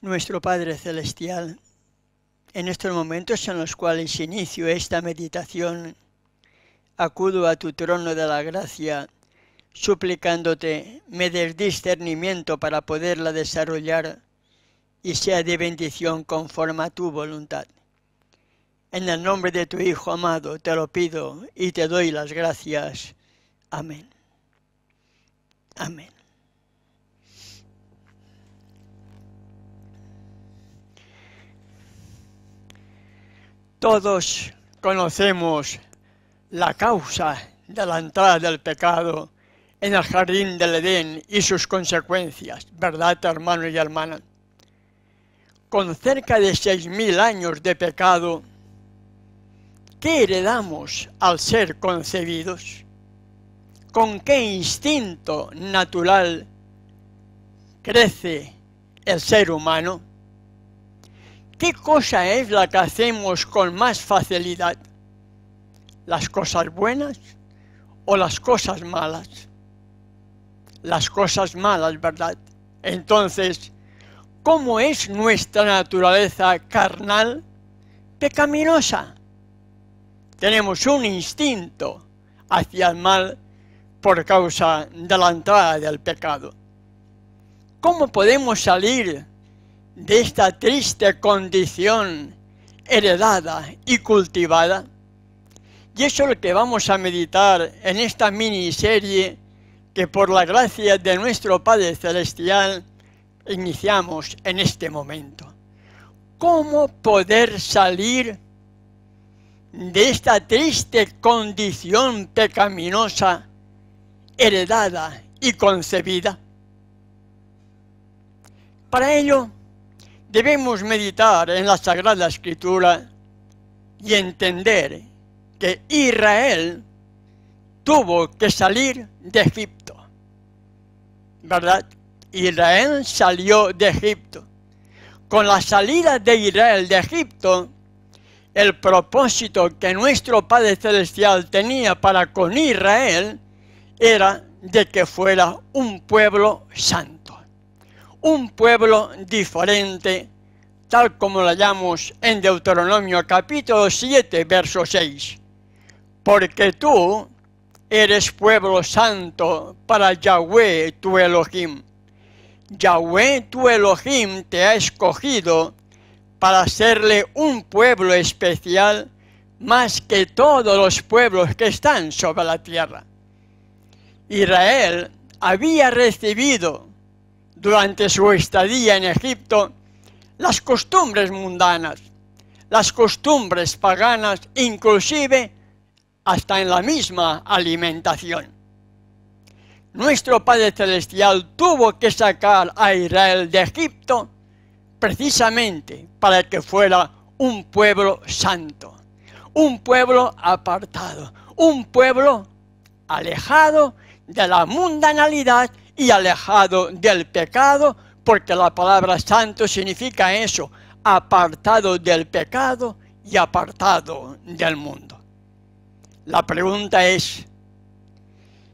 Nuestro Padre Celestial, en estos momentos en los cuales inicio esta meditación, acudo a tu trono de la gracia, suplicándote me des discernimiento para poderla desarrollar y sea de bendición conforme a tu voluntad. En el nombre de tu Hijo amado te lo pido y te doy las gracias. Amén. Amén. Todos conocemos la causa de la entrada del pecado en el jardín del Edén y sus consecuencias, ¿verdad, hermanos y hermanas? Con cerca de 6.000 años de pecado, ¿qué heredamos al ser concebidos? ¿Con qué instinto natural crece el ser humano? ¿Qué cosa es la que hacemos con más facilidad? ¿Las cosas buenas o las cosas malas? Las cosas malas, ¿verdad? Entonces, ¿cómo es nuestra naturaleza carnal? Pecaminosa. Tenemos un instinto hacia el mal por causa de la entrada del pecado. ¿Cómo podemos salir de esta triste condición heredada y cultivada? Y eso es lo que vamos a meditar en esta miniserie que por la gracia de nuestro Padre Celestial iniciamos en este momento. ¿Cómo poder salir de esta triste condición pecaminosa heredada y concebida? Para ello, debemos meditar en la Sagrada Escritura y entender que Israel tuvo que salir de Egipto, ¿verdad? Israel salió de Egipto. Con la salida de Israel de Egipto, el propósito que nuestro Padre Celestial tenía para con Israel era de que fuera un pueblo santo, un pueblo diferente, tal como lo hallamos en Deuteronomio capítulo 7, verso 6. Porque tú eres pueblo santo para Yahweh tu Elohim. Yahweh tu Elohim te ha escogido para hacerle un pueblo especial más que todos los pueblos que están sobre la tierra. Israel había recibido durante su estadía en Egipto las costumbres mundanas, las costumbres paganas, inclusive hasta en la misma alimentación. Nuestro Padre Celestial tuvo que sacar a Israel de Egipto precisamente para que fuera un pueblo santo, un pueblo apartado, un pueblo alejado de la mundanalidad y alejado del pecado, porque la palabra santo significa eso, apartado del pecado y apartado del mundo. La pregunta es,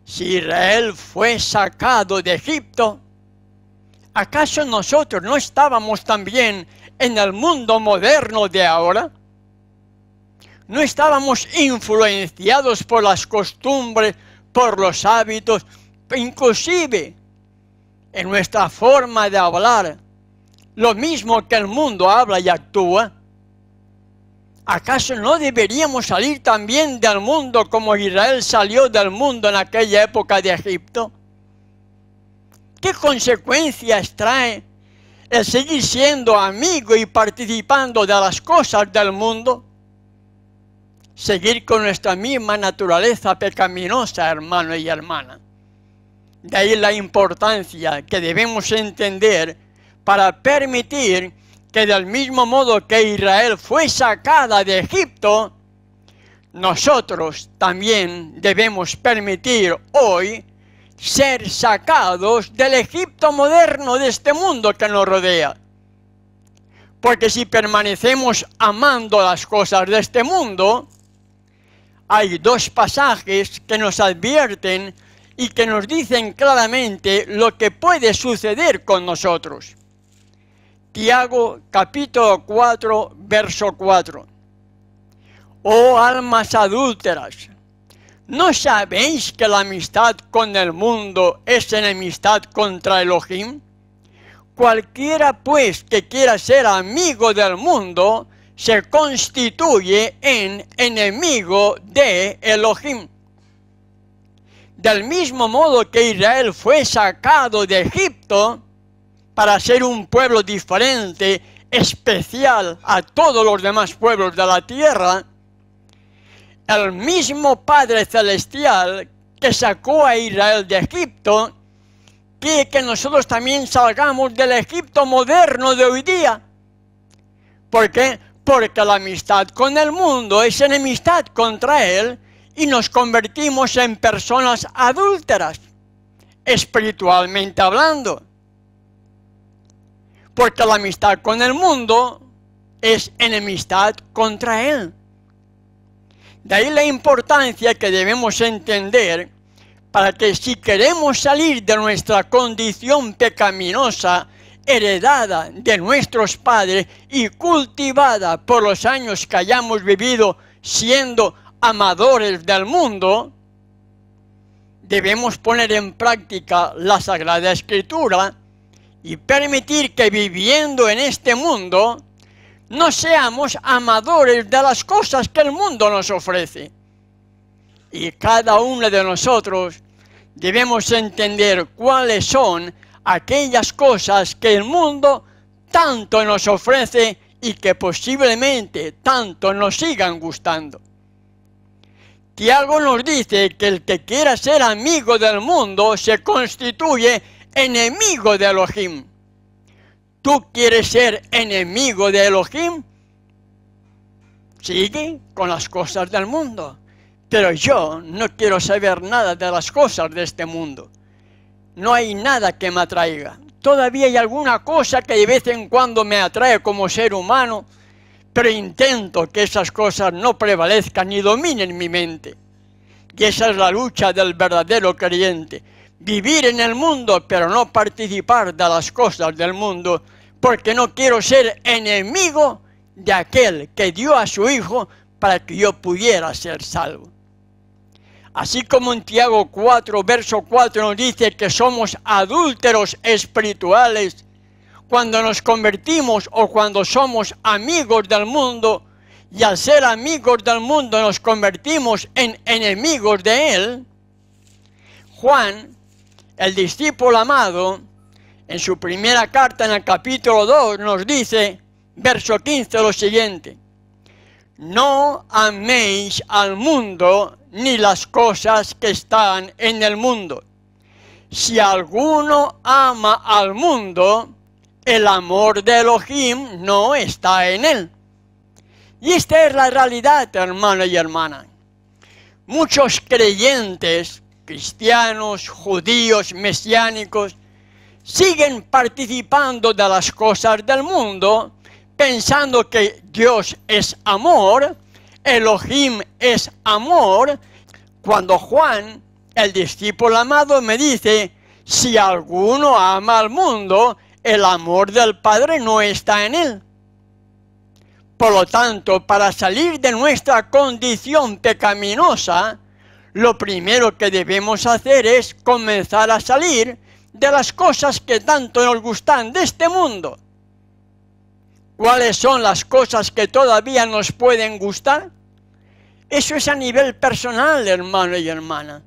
si Israel fue sacado de Egipto, ¿acaso nosotros no estábamos también en el mundo moderno de ahora? ¿No estábamos influenciados por las costumbres, por los hábitos, inclusive en nuestra forma de hablar, lo mismo que el mundo habla y actúa? ¿Acaso no deberíamos salir también del mundo como Israel salió del mundo en aquella época de Egipto? ¿Qué consecuencias trae el seguir siendo amigo y participando de las cosas del mundo? Seguir con nuestra misma naturaleza pecaminosa, hermano y hermana. De ahí la importancia que debemos entender para permitir que del mismo modo que Israel fue sacada de Egipto, nosotros también debemos permitir hoy ser sacados del Egipto moderno de este mundo que nos rodea. Porque si permanecemos amando las cosas de este mundo, hay dos pasajes que nos advierten y que nos dicen claramente lo que puede suceder con nosotros. Tiago capítulo 4, verso 4. Oh almas adúlteras, ¿no sabéis que la amistad con el mundo es enemistad contra Elohim? Cualquiera pues que quiera ser amigo del mundo se constituye en enemigo de Elohim. Del mismo modo que Israel fue sacado de Egipto para ser un pueblo diferente, especial a todos los demás pueblos de la tierra, el mismo Padre Celestial que sacó a Israel de Egipto quiere que nosotros también salgamos del Egipto moderno de hoy día. ¿Por qué? Porque la amistad con el mundo es enemistad contra él y nos convertimos en personas adúlteras, espiritualmente hablando. Porque la amistad con el mundo es enemistad contra él. De ahí la importancia que debemos entender para que si queremos salir de nuestra condición pecaminosa, heredada de nuestros padres y cultivada por los años que hayamos vivido siendo amadores del mundo, debemos poner en práctica la Sagrada Escritura y permitir que viviendo en este mundo no seamos amadores de las cosas que el mundo nos ofrece. Y cada uno de nosotros debemos entender cuáles son aquellas cosas que el mundo tanto nos ofrece y que posiblemente tanto nos sigan gustando. Tiago nos dice que el que quiera ser amigo del mundo se constituye enemigo de Elohim. ¿Tú quieres ser enemigo de Elohim? Sigue con las cosas del mundo. Pero yo no quiero saber nada de las cosas de este mundo. No hay nada que me atraiga. Todavía hay alguna cosa que de vez en cuando me atrae como ser humano, pero intento que esas cosas no prevalezcan ni dominen mi mente. Y esa es la lucha del verdadero creyente. Vivir en el mundo, pero no participar de las cosas del mundo, porque no quiero ser enemigo de aquel que dio a su Hijo para que yo pudiera ser salvo. Así como en Tiago 4, verso 4 nos dice que somos adúlteros espirituales, cuando nos convertimos o cuando somos amigos del mundo, y al ser amigos del mundo nos convertimos en enemigos de él, Juan, el discípulo amado, en su primera carta en el capítulo 2 nos dice, verso 15, lo siguiente: no améis al mundo ni las cosas que están en el mundo. Si alguno ama al mundo, el amor de Elohim no está en él. Y esta es la realidad, hermano y hermana. Muchos creyentes, cristianos, judíos, mesiánicos, siguen participando de las cosas del mundo, pensando que Dios es amor, Elohim es amor, cuando Juan, el discípulo amado, me dice, si alguno ama al mundo, el amor del Padre no está en él. Por lo tanto, para salir de nuestra condición pecaminosa, lo primero que debemos hacer es comenzar a salir de las cosas que tanto nos gustan de este mundo. ¿Cuáles son las cosas que todavía nos pueden gustar? Eso es a nivel personal, hermano y hermana.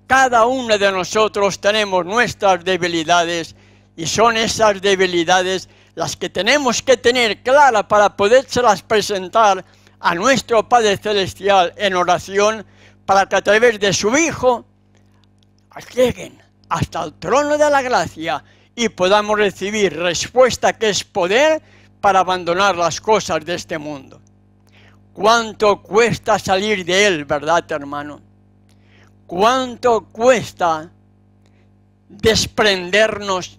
Cada uno de nosotros tenemos nuestras debilidades y son esas debilidades las que tenemos que tener claras para podérselas presentar a nuestro Padre Celestial en oración, para que a través de su Hijo lleguen hasta el trono de la gracia y podamos recibir respuesta que es poder para abandonar las cosas de este mundo. ¿Cuánto cuesta salir de él, verdad, hermano? ¿Cuánto cuesta desprendernos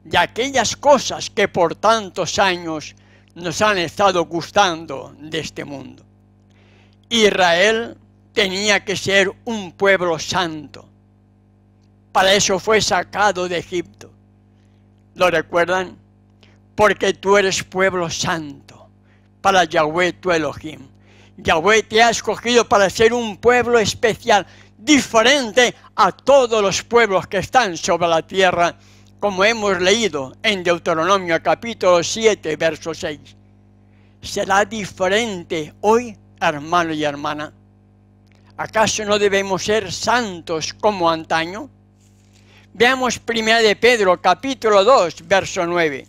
de aquellas cosas que por tantos años nos han estado gustando de este mundo? Israel tenía que ser un pueblo santo. Para eso fue sacado de Egipto. ¿Lo recuerdan? porque tú eres pueblo santo para Yahweh tu Elohim. Yahweh te ha escogido para ser un pueblo especial, diferente a todos los pueblos que están sobre la tierra, como hemos leído en Deuteronomio capítulo 7, verso 6. ¿Será diferente hoy, hermano y hermana? ¿Acaso no debemos ser santos como antaño? Veamos 1 de Pedro capítulo 2, verso 9.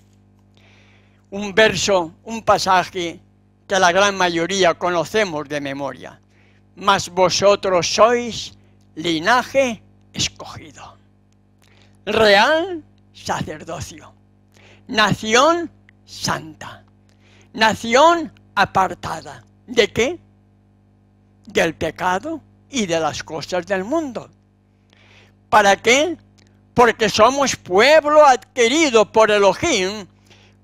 Un pasaje que la gran mayoría conocemos de memoria. Mas vosotros sois linaje escogido, real sacerdocio, nación santa, nación apartada. ¿De qué? Del pecado y de las cosas del mundo. ¿Para qué? Porque somos pueblo adquirido por Elohim,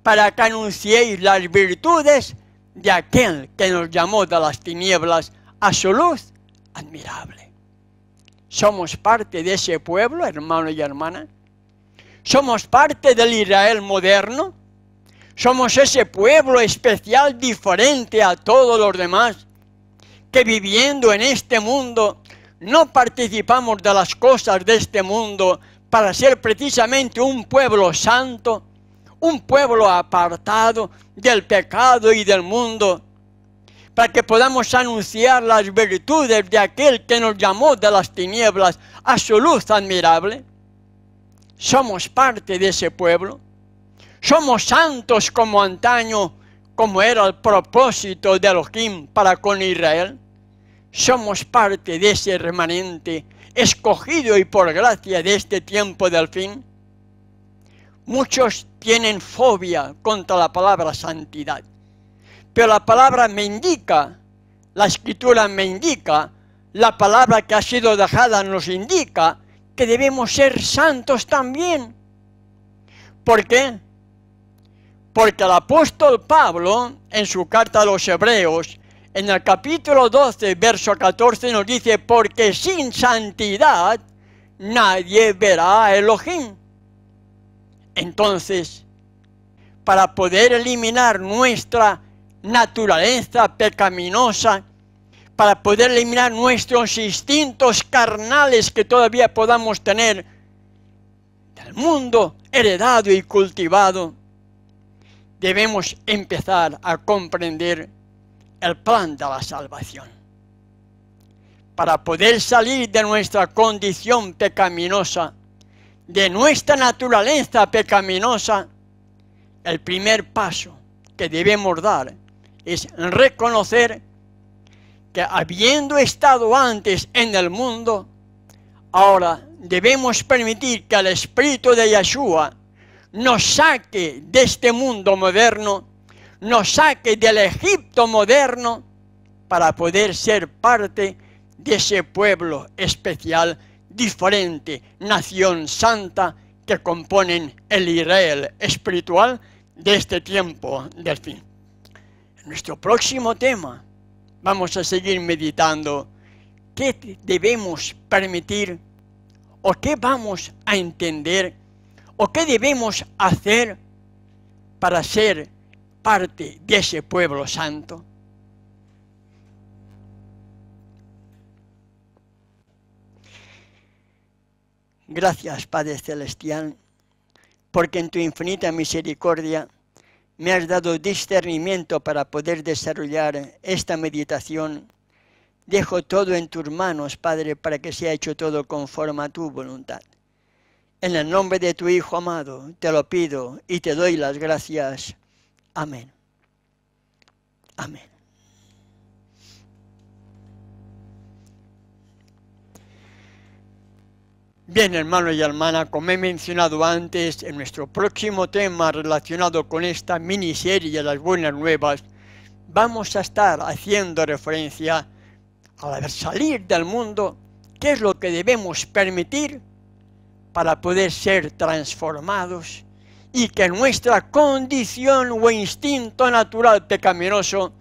para que anunciéis las virtudes de aquel que nos llamó de las tinieblas a su luz admirable. ¿Somos parte de ese pueblo, hermano y hermana? ¿Somos parte del Israel moderno? ¿Somos ese pueblo especial diferente a todos los demás, que viviendo en este mundo no participamos de las cosas de este mundo para ser precisamente un pueblo santo, un pueblo apartado del pecado y del mundo, para que podamos anunciar las virtudes de aquel que nos llamó de las tinieblas a su luz admirable? ¿Somos parte de ese pueblo? ¿Somos santos como antaño, como era el propósito de Elohim para con Israel? ¿Somos parte de ese remanente escogido y por gracia de este tiempo del fin? Muchos tienen fobia contra la palabra santidad, pero la palabra me indica, la escritura me indica, la palabra que ha sido dejada nos indica que debemos ser santos también. ¿Por qué? Porque el apóstol Pablo, en su carta a los Hebreos, en el capítulo 12, verso 14, nos dice: porque sin santidad nadie verá a Elohim. Entonces, para poder eliminar nuestra naturaleza pecaminosa, para poder eliminar nuestros instintos carnales que todavía podamos tener del mundo heredado y cultivado, debemos empezar a comprender el plan de la salvación. Para poder salir de nuestra condición pecaminosa, de nuestra naturaleza pecaminosa, el primer paso que debemos dar es reconocer que habiendo estado antes en el mundo, ahora debemos permitir que el Espíritu de Yeshua nos saque de este mundo moderno, nos saque del Egipto moderno, para poder ser parte de ese pueblo especial, diferente, nación santa, que componen el Israel espiritual de este tiempo del fin. En nuestro próximo tema vamos a seguir meditando qué debemos permitir, o qué vamos a entender, o qué debemos hacer para ser parte de ese pueblo santo. Gracias, Padre Celestial, porque en tu infinita misericordia me has dado discernimiento para poder desarrollar esta meditación. Dejo todo en tus manos, Padre, para que sea hecho todo conforme a tu voluntad. En el nombre de tu Hijo amado, te lo pido y te doy las gracias. Amén. Amén. Bien, hermanos y hermanas, como he mencionado antes, en nuestro próximo tema relacionado con esta miniserie de las buenas nuevas, vamos a estar haciendo referencia al salir del mundo, qué es lo que debemos permitir para poder ser transformados y que nuestra condición o instinto natural pecaminoso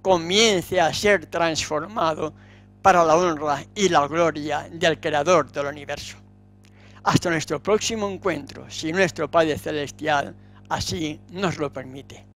comience a ser transformado para la honra y la gloria del Creador del universo. Hasta nuestro próximo encuentro, si nuestro Padre Celestial así nos lo permite.